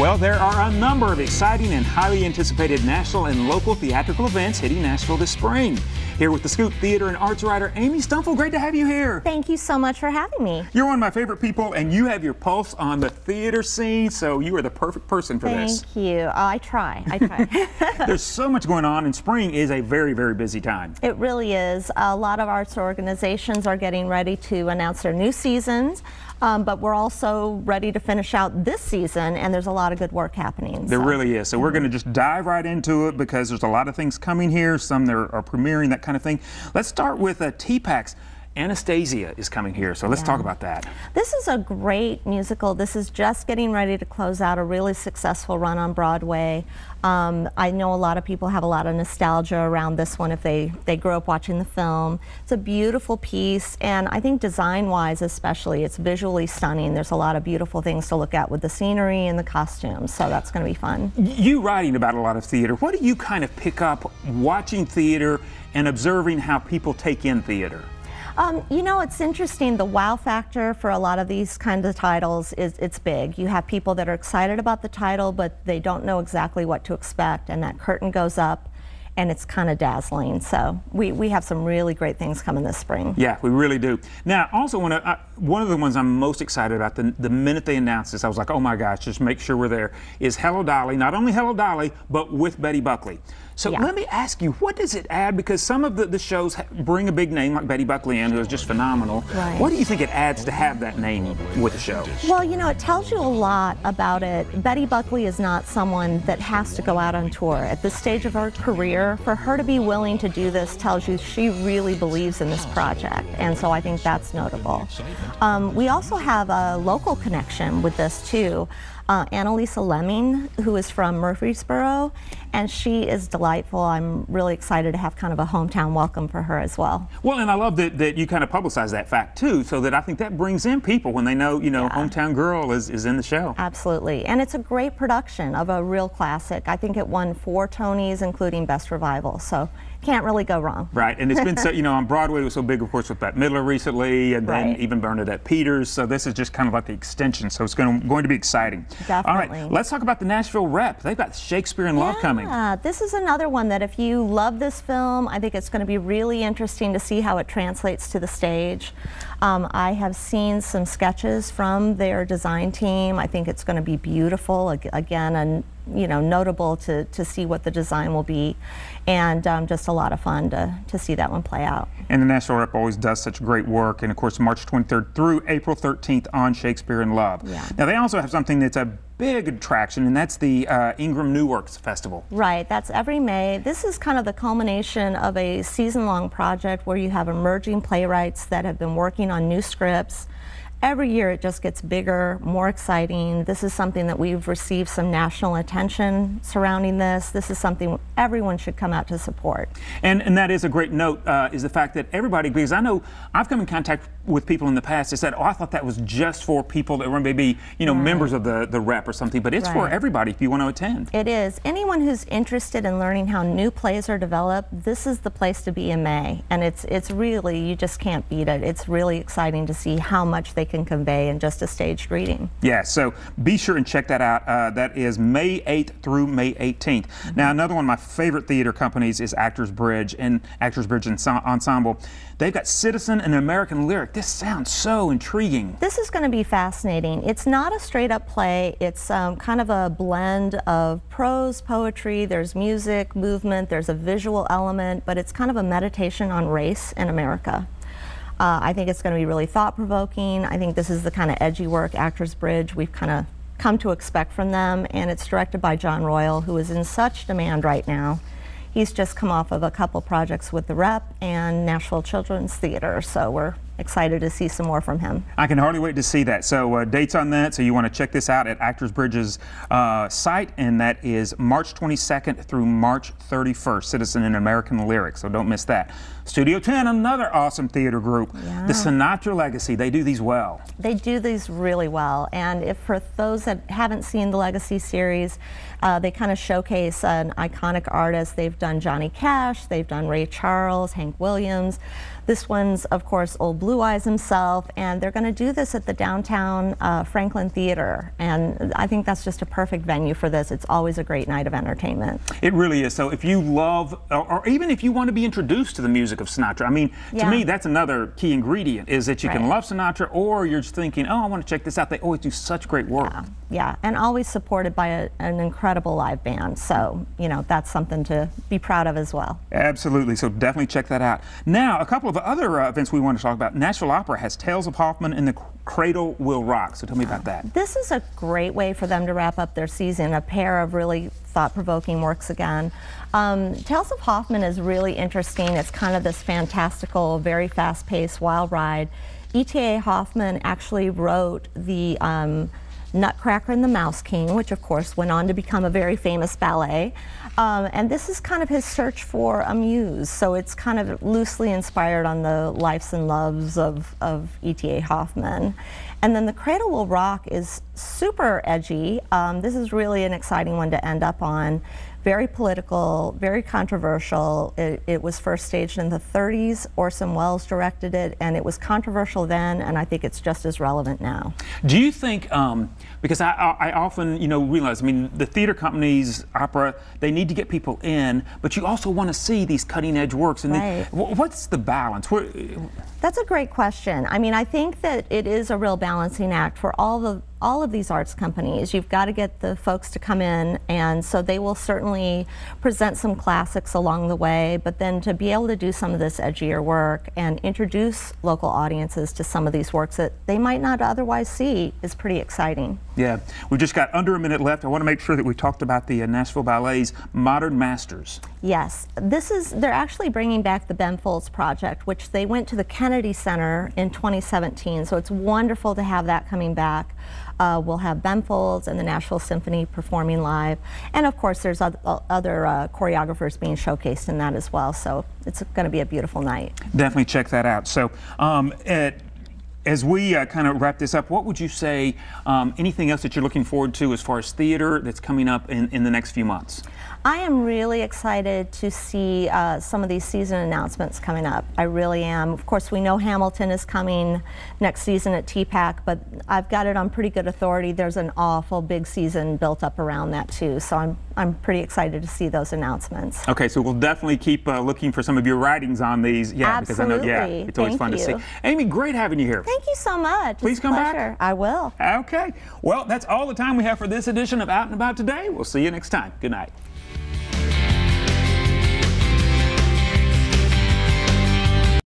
Well, there are a number of exciting and highly anticipated national and local theatrical events hitting Nashville this spring. Here with the Scoop theater and arts writer Amy Stumpfl, great to have you here. Thank you so much for having me. You're one of my favorite people, and you have your pulse on the theater scene, so you are the perfect person for this. Thank you. I try. There's so much going on, and spring is a very, very busy time. It really is. A lot of arts organizations are getting ready to announce their new seasons, but we're also ready to finish out this season, and there's a lot of good work happening. There really is. So we're going to just dive right into it because there's a lot of things coming here, some that are premiering, that kind of thing. Let's start with TPAC's Anastasiya is coming here, so let's talk about that. This is a great musical. This is just getting ready to close out a really successful run on Broadway. I know a lot of people have a lot of nostalgia around this one if they grew up watching the film. It's a beautiful piece, and I think design-wise especially, it's visually stunning. There's a lot of beautiful things to look at with the scenery and the costumes, so that's going to be fun. You writing about a lot of theater, what do you kind of pick up watching theater and observing how people take in theater? You know, it's interesting. The wow factor for a lot of these kinds of titles it's big. You have people that are excited about the title, but they don't know exactly what to expect, and that curtain goes up, and it's kind of dazzling. So we have some really great things coming this spring. Yeah, we really do. Now, also one of the ones I'm most excited about, the minute they announced this, I was like, oh my gosh, just make sure we're there, is Hello Dolly. Not only Hello Dolly, but with Betty Buckley. So let me ask you, what does it add? Because some of the shows bring a big name like Betty Buckley in, who is just phenomenal. Right. What do you think it adds to have that name with the show? Well, you know, it tells you a lot about it. Betty Buckley is not someone that has to go out on tour. At this stage of her career, for her to be willing to do this tells you she really believes in this project, and so I think that's notable. We also have a local connection with this too. Annalisa Lemming, who is from Murfreesboro, and she is delightful. I'm really excited to have kind of a hometown welcome for her as well. Well, and I love that you kind of publicize that fact too, so that I think that brings in people when they know, you know, hometown girl is in the show. Absolutely, and it's a great production of a real classic. I think it won 4 Tonys, including Best Revival, so can't really go wrong. Right, and it's been so, you know, on Broadway it was so big, of course, with Bette Midler recently, and then even Bernadette Peters, so this is just kind of like the extension, so it's going to be exciting. Definitely. All right, let's talk about the Nashville rep. They've got Shakespeare and Love coming. Yeah, this is another one that if you love this film, I think it's going to be really interesting to see how it translates to the stage. I have seen some sketches from their design team. I think it's going to be beautiful, again, and you know, notable to see what the design will be, and just a lot of fun to see that one play out. And the Nashville Rep always does such great work, and of course March 23rd through April 13th on Shakespeare and Love. Yeah. Now they also have something that's a big attraction, and that's the Ingram New Works Festival. Right, that's every May. This is kind of the culmination of a season-long project where you have emerging playwrights that have been working on new scripts. Every year it just gets bigger, more exciting. This is something that we've received some national attention surrounding this. This is something everyone should come out to support. And that is a great note, is the fact that everybody, because I know I've come in contact with people in the past that said, oh, I thought that was just for people that were maybe, you know, members of the rep or something, but it's for everybody if you want to attend. It is. Anyone who's interested in learning how new plays are developed, this is the place to be in May. And it's really, you just can't beat it. It's really exciting to see how much they can convey in just a staged reading. Yeah, so be sure and check that out. That is May 8th through May 18th. Now, another one of my favorite theater companies is Actors Bridge and Actors Bridge Ensemble. They've got Citizen and American Lyric. This sounds so intriguing. This is going to be fascinating. It's not a straight up play. It's kind of a blend of prose, poetry, there's music, movement, there's a visual element, but it's kind of a meditation on race in America. I think it's going to be really thought-provoking. I think this is the kind of edgy work, Actors Bridge, we've kind of come to expect from them, and it's directed by John Royal, who is in such demand right now. He's just come off of a couple projects with the Rep and Nashville Children's Theater, so we're excited to see some more from him. I can hardly wait to see that. So dates on that, so you want to check this out at Actors Bridge's site, and that is March 22nd through March 31st, Citizen and American Lyric, so don't miss that. Studio 10, another awesome theater group. Yeah. The Sinatra Legacy, they do these well. They do these really well, and if for those that haven't seen the Legacy series, they kind of showcase an iconic artist. They've done Johnny Cash, they've done Ray Charles, Hank Williams. This one's, of course, Old Blue Blue Eyes himself, and they're going to do this at the downtown Franklin Theater, and I think that's just a perfect venue for this. It's always a great night of entertainment. It really is. So if you love, or even if you want to be introduced to the music of Sinatra, I mean, to me, that's another key ingredient, is that you can love Sinatra, or you're just thinking, oh, I want to check this out. They always do such great work. Yeah, and always supported by an incredible live band. So, you know, that's something to be proud of as well. Absolutely. So definitely check that out. Now, a couple of other events we want to talk about. Nashville Opera has Tales of Hoffman and the Cradle Will Rock. So tell me about that. This is a great way for them to wrap up their season, a pair of really thought-provoking works again. Tales of Hoffman is really interesting. It's kind of this fantastical, very fast-paced, wild ride. E.T.A. Hoffman actually wrote the Nutcracker and the Mouse King, which of course went on to become a very famous ballet. And this is kind of his search for a muse, so it's kind of loosely inspired on the lives and loves of E.T.A. Hoffman. And then The Cradle Will Rock is super edgy. This is really an exciting one to end up on. Very political, very controversial. It was first staged in the 30s. Orson Welles directed it, and it was controversial then, and I think it's just as relevant now. Do you think, because I often, you know, realize, I mean, the theater companies, opera, they need to get people in, but you also want to see these cutting edge works. And what's the balance? That's a great question. I mean, I think that it is a real balancing act for all of these arts companies. You've got to get the folks to come in, and so they will certainly present some classics along the way, but then to be able to do some of this edgier work and introduce local audiences to some of these works that they might not otherwise see is pretty exciting. Yeah, we've just got under a minute left. I want to make sure that we talked about the Nashville Ballet's Modern Masters. Yes, they're actually bringing back the Ben Folds project, which they went to the Kennedy Center in 2017, so it's wonderful to have that coming back. We'll have Ben Folds and the Nashville Symphony performing live, and of course there's other choreographers being showcased in that as well, so it's going to be a beautiful night. Definitely check that out. So as we kind of wrap this up, what would you say, anything else that you're looking forward to as far as theater that's coming up in the next few months? I am really excited to see some of these season announcements coming up. I really am. Of course, we know Hamilton is coming next season at TPAC, but I've got it on pretty good authority. There's an awful big season built up around that too, so I'm pretty excited to see those announcements. Okay, so we'll definitely keep looking for some of your writings on these. Yeah, absolutely. Because I know, it's always fun to see. Amy, great having you here. Thank you so much. Please come back. I will. Okay. Well, that's all the time we have for this edition of Out and About Today. We'll see you next time. Good night.